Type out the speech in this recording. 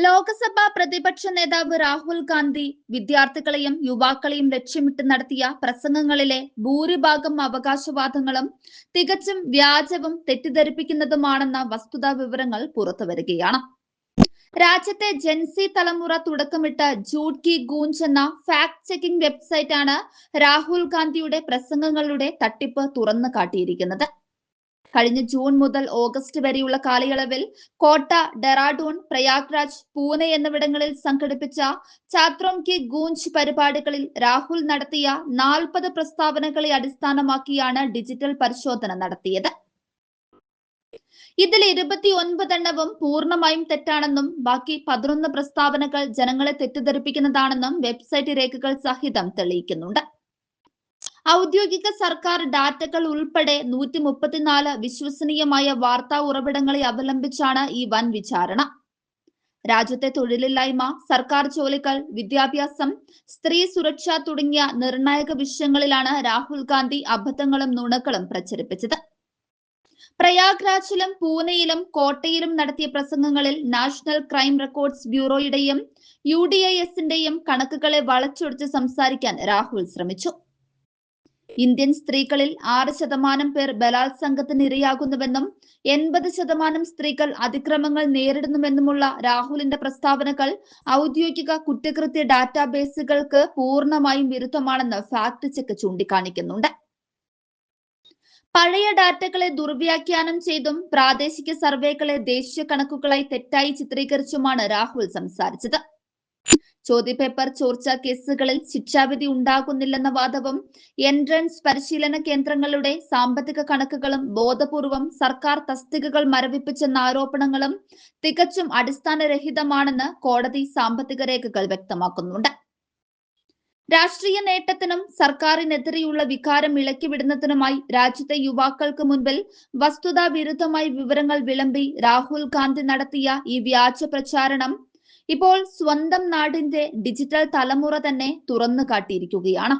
ലോക്സഭാ പ്രതിപക്ഷ നേതാവ് രാഹുൽ ഗാന്ധി വിദ്യാർത്ഥികളെയും യുവാക്കളെയും ലക്ഷ്യമിട്ട് നടത്തിയ പ്രസംഗങ്ങളിലെ ഭൂരിഭാഗം അവകാശവാദങ്ങളും തികച്ചും വ്യാജവും തെറ്റിദ്ധരിപ്പിക്കുന്നതുമാണെന്ന വസ്തുതാ വിവരങ്ങൾ പുറത്തുവരികയാണ്. രാജ്യത്തെ ജെൻസി തലമുറ തുടക്കമിട്ട ജൂഡ് കി ഗൂഞ്ച് എന്ന ഫാക്ട് ചെക്കിംഗ് വെബ്സൈറ്റാണ് രാഹുൽ ഗാന്ധിയുടെ പ്രസംഗങ്ങളുടെ തട്ടിപ്പ് തുറന്നു കാട്ടിയിരിക്കുന്നത്. കഴിഞ്ഞ ജൂൺ മുതൽ ഓഗസ്റ്റ് വരെയുള്ള കാലയളവിൽ കോട്ട, ഡെറാഡൂൺ, പ്രയാഗ്രാജ്, പൂനെ എന്നിവിടങ്ങളിൽ സംഘടിപ്പിച്ച ഛാത്രോം കി ഗൂഞ്ച് പരിപാടികളിൽ രാഹുൽ നടത്തിയ 40 പ്രസ്താവനകളെ അടിസ്ഥാനമാക്കിയാണ് ഡിജിറ്റൽ പരിശോധന നടത്തിയത്. ഇതിൽ 29 എണ്ണവും പൂർണ്ണമായും തെറ്റാണെന്നും ബാക്കി 11 പ്രസ്താവനകൾ ജനങ്ങളെ തെറ്റിദ്ധരിപ്പിക്കുന്നതാണെന്നും വെബ്സൈറ്റ് രേഖകൾ സഹിതം തെളിയിക്കുന്നുണ്ട്. ഔദ്യോഗിക സർക്കാർ ഡാറ്റകൾ ഉൾപ്പെടെ 134 വിശ്വസനീയമായ വാർത്താ ഉറവിടങ്ങളെ അവലംബിച്ചാണ് ഈ വൻ വിചാരണ. രാജ്യത്തെ തൊഴിലില്ലായ്മ, സർക്കാർ ജോലികൾ, വിദ്യാഭ്യാസം, സ്ത്രീ സുരക്ഷ തുടങ്ങിയ നിർണായക വിഷയങ്ങളിലാണ് രാഹുൽ ഗാന്ധി അബദ്ധങ്ങളും നുണകളും പ്രചരിപ്പിച്ചത്. പ്രയാഗ്രാജിലും പൂനെയിലും കോട്ടയിലും നടത്തിയ പ്രസംഗങ്ങളിൽ നാഷണൽ ക്രൈം റെക്കോർഡ്സ് ബ്യൂറോയുടെയും UDISന്റെയും കണക്കുകളെ വളച്ചൊടിച്ച് സംസാരിക്കാൻ രാഹുൽ ശ്രമിച്ചു. ഇന്ത്യൻ സ്ത്രീകളിൽ 6% പേർ ബലാത്സംഗത്തിന് ഇരയാകുന്നുവെന്നും 80% സ്ത്രീകൾ അതിക്രമങ്ങൾ നേരിടുന്നുവെന്നുമുള്ള രാഹുലിന്റെ പ്രസ്താവനകൾ ഔദ്യോഗിക കുറ്റകൃത്യ ഡാറ്റാബേസുകൾക്ക് പൂർണ്ണമായും വിരുദ്ധമാണെന്ന് ഫാക്ട് ചെക്ക് ചൂണ്ടിക്കാണിക്കുന്നുണ്ട്. പഴയ ഡാറ്റകളെ ദുർവ്യാഖ്യാനം ചെയ്തും പ്രാദേശിക സർവേകളെ ദേശീയ കണക്കുകളായി തെറ്റായി ചിത്രീകരിച്ചുമാണ് രാഹുൽ സംസാരിച്ചത്. ചോദ്യപേപ്പർ ചോർച്ച കേസുകളിൽ ശിക്ഷാവിധി ഉണ്ടാകുന്നില്ലെന്ന വാദവും എൻട്രൻസ് പരിശീലന കേന്ദ്രങ്ങളുടെ സാമ്പത്തിക കണക്കുകളും ബോധപൂർവം സർക്കാർ തസ്തികകൾ മരവിപ്പിച്ചെന്ന ആരോപണങ്ങളും തികച്ചും അടിസ്ഥാനരഹിതമാണെന്ന് കോടതി സാമ്പത്തിക രേഖകൾ വ്യക്തമാക്കുന്നുണ്ട്. രാഷ്ട്രീയ നേട്ടത്തിനും സർക്കാരിനെതിരെയുള്ള വികാരം ഇളക്കിവിടുന്നതിനുമായി രാജ്യത്തെ യുവാക്കൾക്ക് മുൻപിൽ വസ്തുതാ വിരുദ്ധമായ വിവരങ്ങൾ വിളമ്പി രാഹുൽ ഗാന്ധി നടത്തിയ ഈ വ്യാജ പ്രചാരണം ഇപ്പോൾ സ്വന്തം നാടിന്റെ ഡിജിറ്റൽ തലമുറ തന്നെ തുറന്നു കാട്ടിയിരിക്കുകയാണ്.